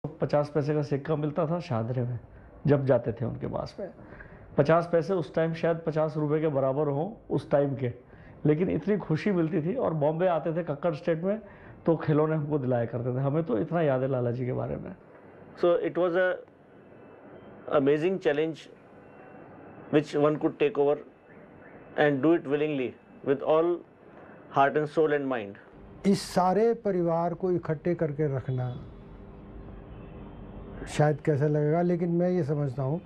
50 पैसे का सिक्का मिलता था शादरे में, जब जाते थे उनके पास में। 50 पैसे उस टाइम शायद 50 रुपए के बराबर हों उस टाइम के, लेकिन इतनी खुशी मिलती थी। और बॉम्बे आते थे कक्कड़ स्टेट में तो खिलौने हमको दिलाया करते थे। हमें तो इतना याद है लाला जी के बारे में। So it was a amazing challenge which one could take over and do it willingly with all heart and soul and mind. इस सारे परिवार को इकट्ठे करके रखना शायद कैसा लगेगा, लेकिन मैं ये समझता हूँ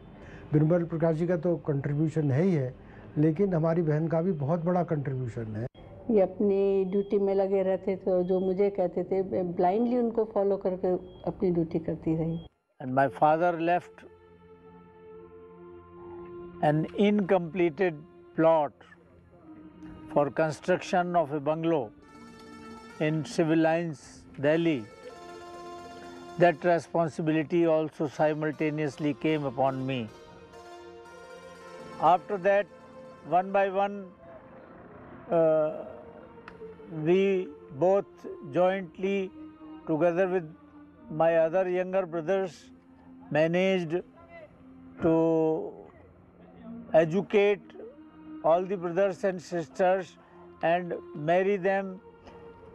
बिरबल प्रकाश जी का तो कंट्रीब्यूशन है ही है, लेकिन हमारी बहन का भी बहुत बड़ा कंट्रीब्यूशन है। ये अपनी ड्यूटी में लगे रहते थे और जो मुझे कहते थे मैं ब्लाइंडली उनको फॉलो करके अपनी ड्यूटी करती रही। And my father left an incompleted plot for construction of a bungalow in Civil Lines, Delhi. That responsibility also simultaneously came upon me. After that, one by one, we both jointly, together with my other younger brothers, managed to educate all the brothers and sisters and marry them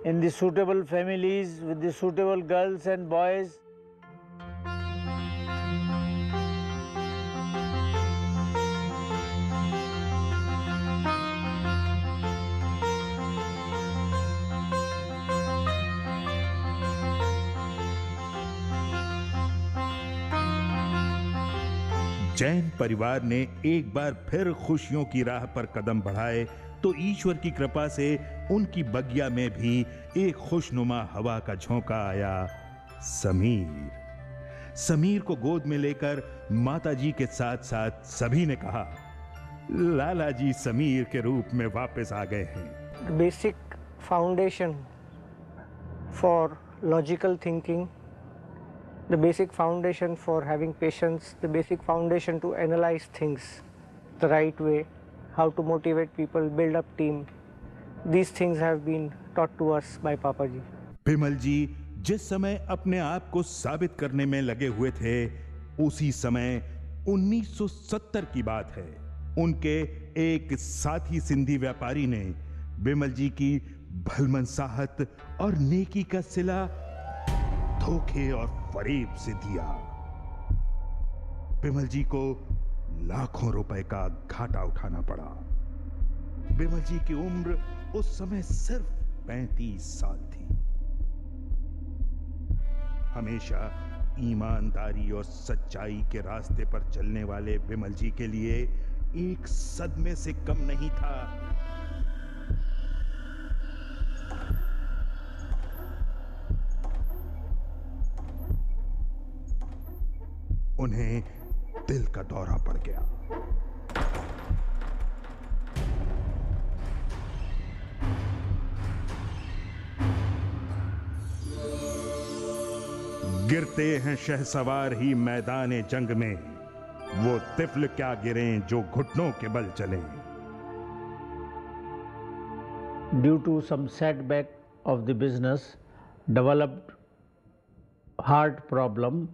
in the suitable families with the suitable girls and boys. Jain परिवार ने एक बार फिर खुशियों की राह पर कदम बढ़ाए तो ईश्वर की कृपा से उनकी बगिया में भी एक खुशनुमा हवा का झोंका आया। समीर को गोद में लेकर माताजी के साथ साथ सभी ने कहा, लाला जी समीर के रूप में वापस आ गए हैं। Basic foundation for logical thinking, the basic foundation for having patience, the basic foundation to analyze things the right way, how to motivate people, build up team. These things have been taught to us by Papa ji. Bimal ji जिस समय अपने आप को साबित करने में लगे हुए थे, उसी समय 1970 की बात है, उनके एक साथी सिंधी व्यापारी ने बिमल जी की भलमनसाहत और नेकी का सिला धोखे और फरेब से दिया। बिमल जी को लाखों रुपए का घाटा उठाना पड़ा। बिमल जी की उम्र उस समय सिर्फ 35 साल थी। हमेशा ईमानदारी और सच्चाई के रास्ते पर चलने वाले बिमल जी के लिए एक सदमे से कम नहीं था। उन्हें दिल का दौरा पड़ गया। गिरते हैं शहसवार ही मैदाने जंग में, वो तिफल क्या गिरें जो घुटनों के बल चलें। Due to some setback of the business, developed heart problem,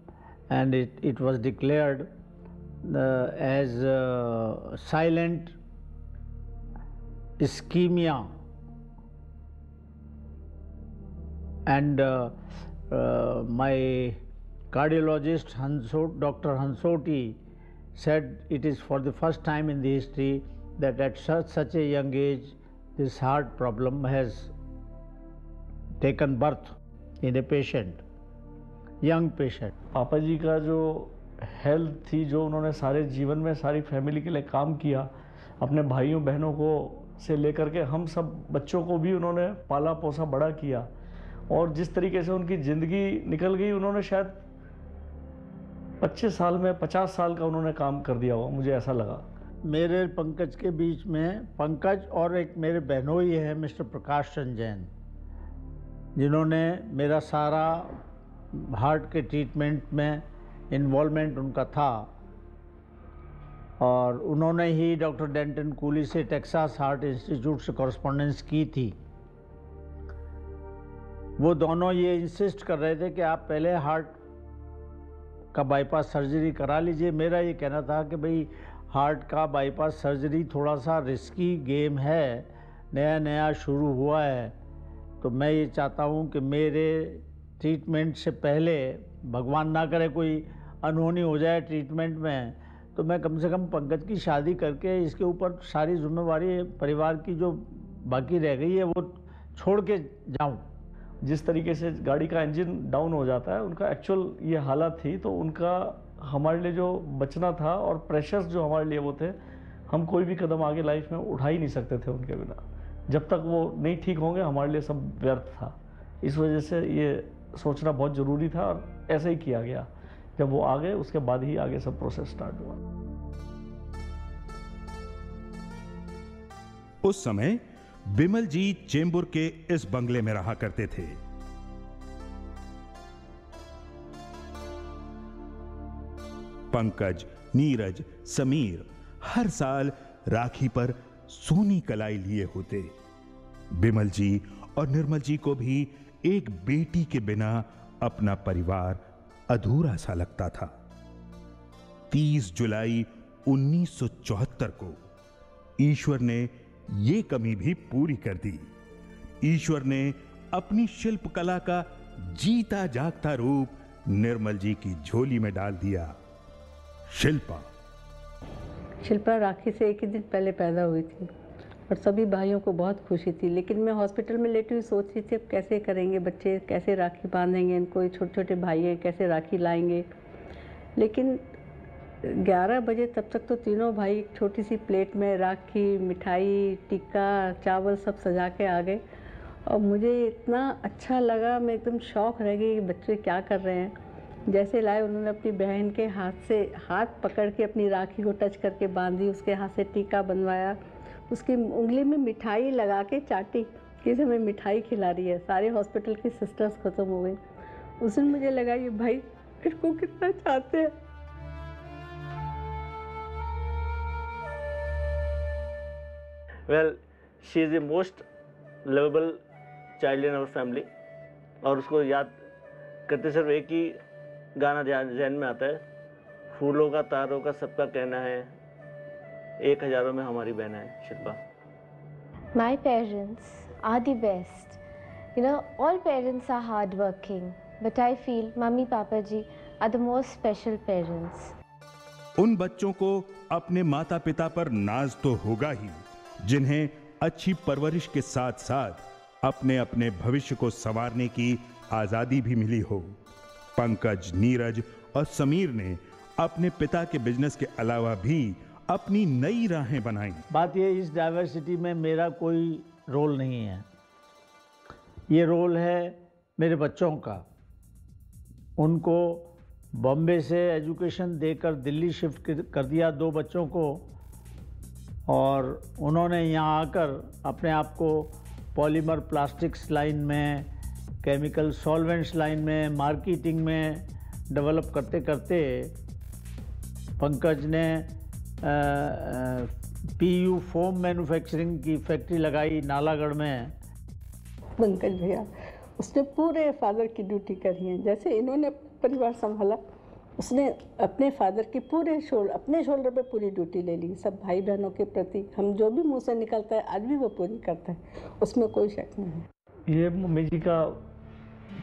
and it was declared as silent ischemia, and my cardiologist Dr. Hansoti said it is for the first time in the history that at such a young age this heart problem has taken birth in a patient, young patient. पापा जी का जो health थी, जो उन्होंने सारे जीवन में सारी फैमिली के लिए काम किया, अपने भाइयों बहनों को से लेकर के हम सब बच्चों को भी उन्होंने पाला पोसा बड़ा किया, और जिस तरीके से उनकी ज़िंदगी निकल गई, उन्होंने शायद 25 साल में 50 साल का उन्होंने काम कर दिया होगा, मुझे ऐसा लगा। मेरे पंकज के बीच में पंकज और एक मेरे बहनोई है मिस्टर प्रकाश चंद जैन, जिन्होंने मेरा सारा हार्ट के ट्रीटमेंट में इन्वॉल्वमेंट उनका था, और उन्होंने ही डॉक्टर डेंटन कूली से टेक्सास हार्ट इंस्टीट्यूट से कॉरेस्पॉन्डेंस की थी। वो दोनों ये इंसिस्ट कर रहे थे कि आप पहले हार्ट का बाईपास सर्जरी करा लीजिए। मेरा ये कहना था कि भाई हार्ट का बाईपास सर्जरी थोड़ा सा रिस्की गेम है, नया नया शुरू हुआ है, तो मैं ये चाहता हूँ कि मेरे ट्रीटमेंट से पहले, भगवान ना करे कोई अनहोनी हो जाए ट्रीटमेंट में, तो मैं कम से कम पंकज की शादी करके इसके ऊपर सारी जिम्मेवारी परिवार की जो बाकी रह गई है वो छोड़ के जाऊँ। जिस तरीके से गाड़ी का इंजन डाउन हो जाता है, उनका एक्चुअल ये हालत थी, तो उनका हमारे लिए जो बचना था और प्रेशर्स जो हमारे लिए वो थे, हम कोई भी कदम आगे लाइफ में उठा ही नहीं सकते थे उनके बिना। जब तक वो नहीं ठीक होंगे हमारे लिए सब व्यर्थ था। इस वजह से ये सोचना बहुत ज़रूरी था और ऐसे ही किया गया। जब वो आ गए उसके बाद ही आगे सब प्रोसेस स्टार्ट हुआ। उस समय बिमल जी चेंबूर के इस बंगले में रहा करते थे। पंकज, नीरज, समीर हर साल राखी पर सोनी कलाई लिए होते। बिमल जी और निर्मल जी को भी एक बेटी के बिना अपना परिवार अधूरा सा लगता था। 30 जुलाई 1974 को ईश्वर ने ये कमी भी पूरी कर दी। ईश्वर ने अपनी शिल्पकला का जीता जागता रूप निर्मल जी की झोली में डाल दिया। शिल्पा राखी से एक ही दिन पहले पैदा हुई थी और सभी भाइयों को बहुत खुशी थी, लेकिन मैं हॉस्पिटल में लेटी हुई सोच रही थी अब कैसे करेंगे बच्चे, कैसे राखी बांधेंगे इनको, ये छोटे छोटे भाई हैं कैसे राखी लाएंगे। लेकिन 11 बजे तब तक तो तीनों भाई एक छोटी सी प्लेट में राखी, मिठाई, टिक्का, चावल सब सजा के आ गए और मुझे इतना अच्छा लगा, मैं एकदम शौक रह गई कि बच्चे क्या कर रहे हैं। जैसे लाए उन्होंने अपनी बहन के हाथ से हाथ पकड़ के अपनी राखी को टच करके बांधी, उसके हाथ से टीका बनवाया, उसकी उंगली में मिठाई लगा के चाटी कि हमें मिठाई खिला रही है। सारे हॉस्पिटल की सिस्टर्स ख़त्म हो गई। उस दिन मुझे लगा ये भाई इसको कितना चाहते हैं। Well, she is the most lovable child in our family और उसको याद करते सिर्फ एक ही गाना ज़हन में आता है, फूलों का तारों का सबका कहना है, 1000 में हमारी बहन है Shilpa. My parents are the best. You know, all parents are hardworking, but I feel Mummy Papa ji are the most special parents. उन बच्चों को अपने माता पिता पर नाज तो होगा ही, जिन्हें अच्छी परवरिश के साथ साथ अपने अपने भविष्य को संवारने की आजादी भी मिली हो। पंकज, नीरज और समीर ने अपने पिता के बिजनेस के अलावा भी अपनी नई राहें बनाई। बात ये, इस डाइवर्सिटी में मेरा कोई रोल नहीं है, ये रोल है मेरे बच्चों का। उनको बॉम्बे से एजुकेशन देकर दिल्ली शिफ्ट कर दिया 2 बच्चों को, और उन्होंने यहाँ आकर अपने आप को पॉलीमर प्लास्टिक्स लाइन में, केमिकल सॉल्वेंट्स लाइन में, मार्केटिंग में डेवलप करते करते पंकज ने पीयू फोम मैन्युफैक्चरिंग की फैक्ट्री लगाई नालागढ़ में। पंकज भैया उसने पूरे फादर की ड्यूटी करी है। जैसे इन्होंने परिवार संभाला, उसने अपने फादर की अपने शोल्डर पे पूरी ड्यूटी ले ली। सब भाई बहनों के प्रति हम जो भी मुंह से निकलता है आज भी वो पूरी करता है, उसमें कोई शक नहीं है। ये मम्मी जी का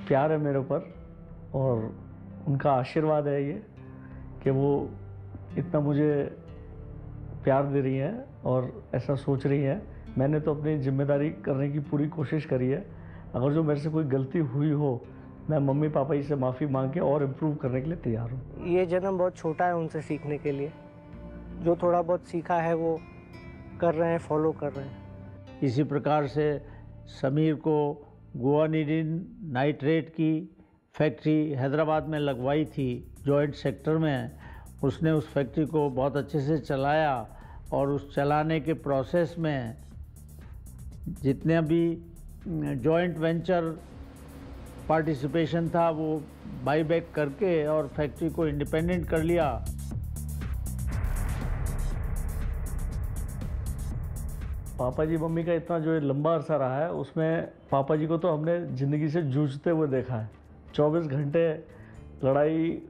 प्यार है मेरे ऊपर और उनका आशीर्वाद है ये कि वो इतना मुझे प्यार दे रही है और ऐसा सोच रही है। मैंने तो अपनी जिम्मेदारी करने की पूरी कोशिश करी है। अगर जो मेरे से कोई गलती हुई हो, मैं मम्मी पापा जी से माफ़ी मांग के और इम्प्रूव करने के लिए तैयार हूँ। ये जन्म बहुत छोटा है उनसे सीखने के लिए, जो थोड़ा बहुत सीखा है वो कर रहे हैं, फॉलो कर रहे हैं। इसी प्रकार से समीर को गुआनिडीन नाइट्रेट की फैक्ट्री हैदराबाद में लगवाई थी जॉइंट सेक्टर में। उसने उस फैक्ट्री को बहुत अच्छे से चलाया और उस चलाने के प्रोसेस में जितने भी जॉइंट वेंचर पार्टिसिपेशन था वो बाईबैक करके और फैक्ट्री को इंडिपेंडेंट कर लिया। पापा जी मम्मी का इतना जो लंबा अरसा रहा है उसमें पापा जी को तो हमने ज़िंदगी से जूझते हुए देखा है। 24 घंटे लड़ाई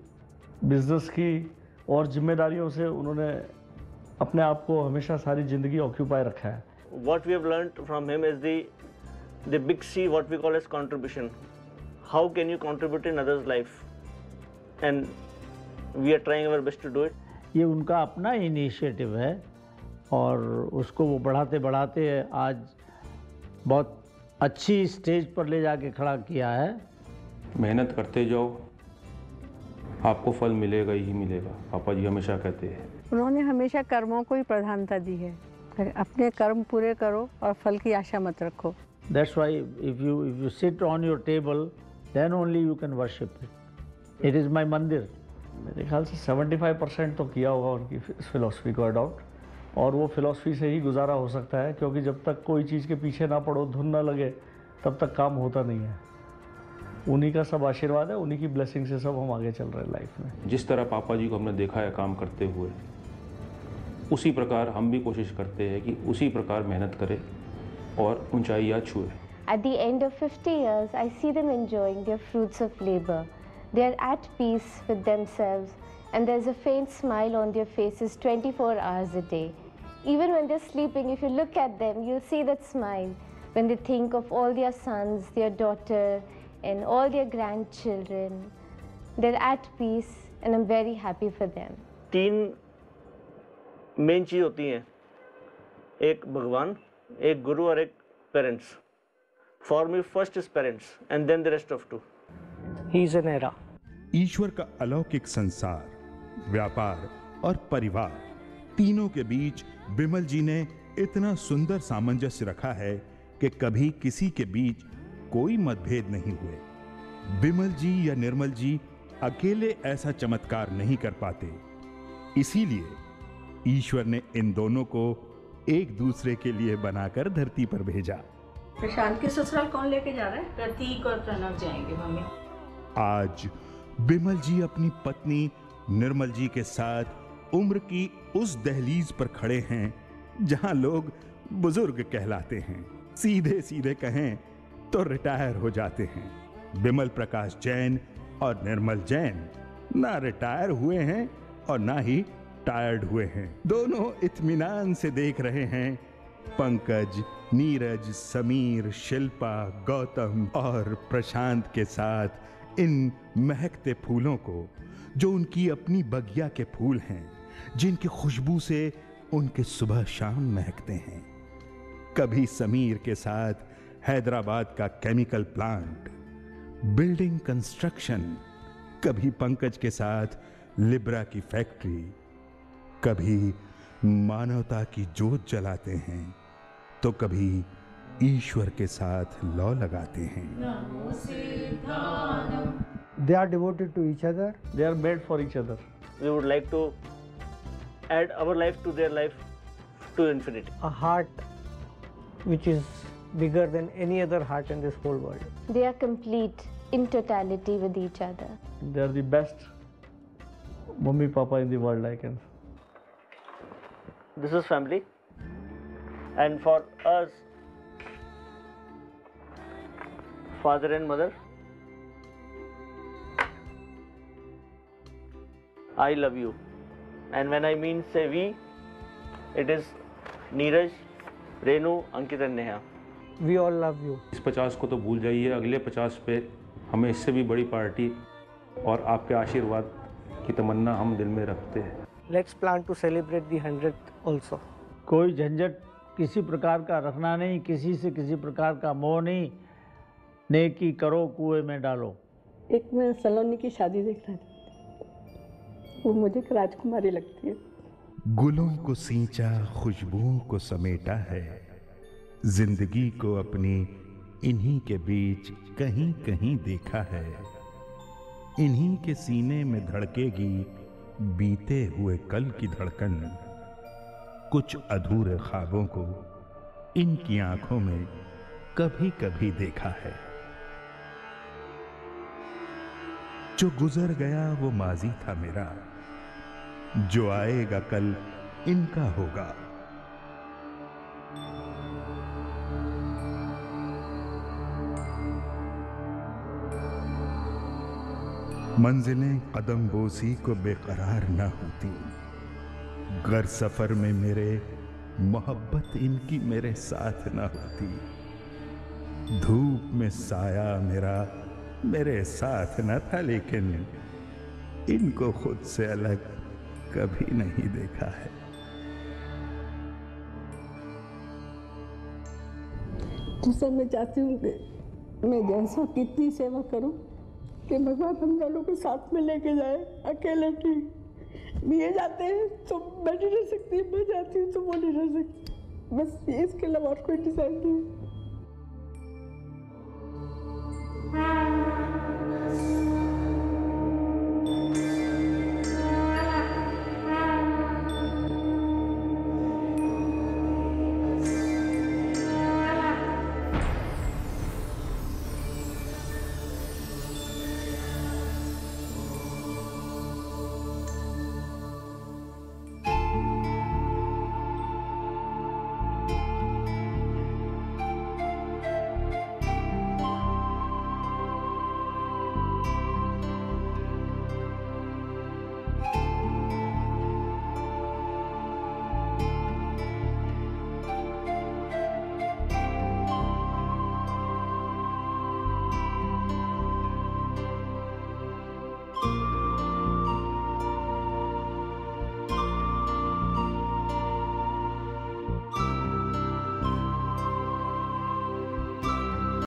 बिजनेस की और जिम्मेदारियों से उन्होंने अपने आप को हमेशा सारी ज़िंदगी ऑक्यूपाई रखा है। What we have learned from him is the big C, what we call as contribution. How can you contribute in others' life? And we are trying our best to do it. ये उनका अपना initiative है और उसको वो बढ़ाते बढ़ाते आज बहुत अच्छी स्टेज पर ले जाके खड़ा किया है। मेहनत करते जाओ, आपको फल मिलेगा ही मिलेगा, पापा जी हमेशा कहते हैं। उन्होंने हमेशा कर्मों को ही प्रधानता दी है। अपने कर्म पूरे करो और फल की आशा मत रखो। That's why if you sit on your table, then only you can worship it. It is my मंदिर। मेरे ख्याल से 75% तो किया होगा उनकी फिलॉसफी को अडॉप्ट, और वो फिलॉसफी से ही गुजारा हो सकता है, क्योंकि जब तक कोई चीज़ के पीछे ना पड़ो, धुन ना लगे, तब तक काम होता नहीं है। उन्हीं का सब आशीर्वाद है, उन्हीं की ब्लेसिंग से सब हम आगे चल रहे हैं लाइफ में। जिस तरह पापा जी को हमने देखा है काम करते हुए, उसी प्रकार हम भी कोशिश करते हैं कि उसी प्रकार मेहनत करें और ऊंचाइयाँ छुए। At the end of 50 years, I see them enjoying their fruits of labor. They are at peace with themselves, and there's a faint smile on their faces 24 hours a day. Even when they're sleeping, if you look at them, you'll see that smile when they think of all their sons, their daughter, and all their grandchildren. They're at peace, and I'm very happy for them. तीन main चीज़ होती हैं, एक भगवान, एक गुरु और एक parents. For me first is parents and then the rest of two. He is an era. ईश्वर का अलौकिक संसार, व्यापार और परिवार, तीनों के बीच बिमल जी ने इतना सुंदर सामंजस्य रखा है कि कभी किसी के बीच कोई मतभेद नहीं हुए। बिमल जी या निर्मल जी अकेले ऐसा चमत्कार नहीं कर पाते, इसीलिए ईश्वर ने इन दोनों को एक दूसरे के लिए बनाकर धरती पर भेजा। प्रशांत के ससुराल कौन लेके जा रहा है? प्रतीक और प्रणव जाएंगे मम्मी। आज बिमल जी अपनी पत्नी निर्मल जी के साथ उम्र की उस दहलीज पर खड़े हैं जहां लोग बुजुर्ग कहलाते हैं, सीधे सीधे कहें तो रिटायर हो जाते हैं। बिमल प्रकाश जैन और निर्मल जैन ना रिटायर हुए हैं और ना ही टायर्ड हुए हैं। दोनों इत्मीनान से देख रहे हैं पंकज, नीरज, समीर, शिल्पा, गौतम और प्रशांत के साथ इन महकते फूलों को, जो उनकी अपनी बगिया के फूल हैं, जिनकी खुशबू से उनके सुबह शाम महकते हैं। कभी समीर के साथ हैदराबाद का केमिकल प्लांट, बिल्डिंग कंस्ट्रक्शन, कभी पंकज के साथ लिब्रा की फैक्ट्री, कभी मानवता की जोत जलाते हैं तो कभी ईश्वर के साथ लौ लगाते हैं। They are devoted to each other. They are made for each other. We would like to add our life to their life to infinity. A heart which is bigger than any other heart in this whole world. They are complete in totality with each other. They are the best mummy papa in the world, I can. This is family, and for us, father and mother, I love you. And when I mean say we, it is Neeraj, Renu, Ankit and Neha. We all love you. इस 50 को तो भूल जाइए, अगले 50 पे हमें इससे भी बड़ी पार्टी और आपके आशीर्वाद की तमन्ना हम दिल में रखते हैं। Let's plan to celebrate the 100th also. कोई झंझट किसी प्रकार का रखना नहीं, किसी से किसी प्रकार का मोह नहीं, नेकी करो कुएं में डालो। एक मैं सलोनी की शादी देख रहा था, वो मुझे राजकुमारी लगती है। गुलों को सींचा, खुशबुओं को समेटा है, जिंदगी को अपनी इन्हीं के बीच कहीं कहीं देखा है। इन्हीं के सीने में धड़केगी बीते हुए कल की धड़कन। कुछ अधूरे ख्वाबों को इनकी आंखों में कभी कभी देखा है। जो गुजर गया वो माजी था मेरा, जो आएगा कल इनका होगा। मंजिलें कदम बोसी को बेकरार न होती, गर सफर में मेरे मोहब्बत इनकी मेरे साथ न होती। धूप में साया मेरा मेरे साथ न था, लेकिन इनको खुद से अलग कभी नहीं देखा है। जिससे मैं चाहती हूँ कि मैं जैसा कितनी सेवा करूँ कि भगवान हम दोनों को साथ में लेके जाए। अकेले ठीक ये जाते हैं तो मैं नहीं रह सकती, मैं जाती हूँ तो वो नहीं रह सकती। बस इसके अलावा और कोई डिसाइड नहीं।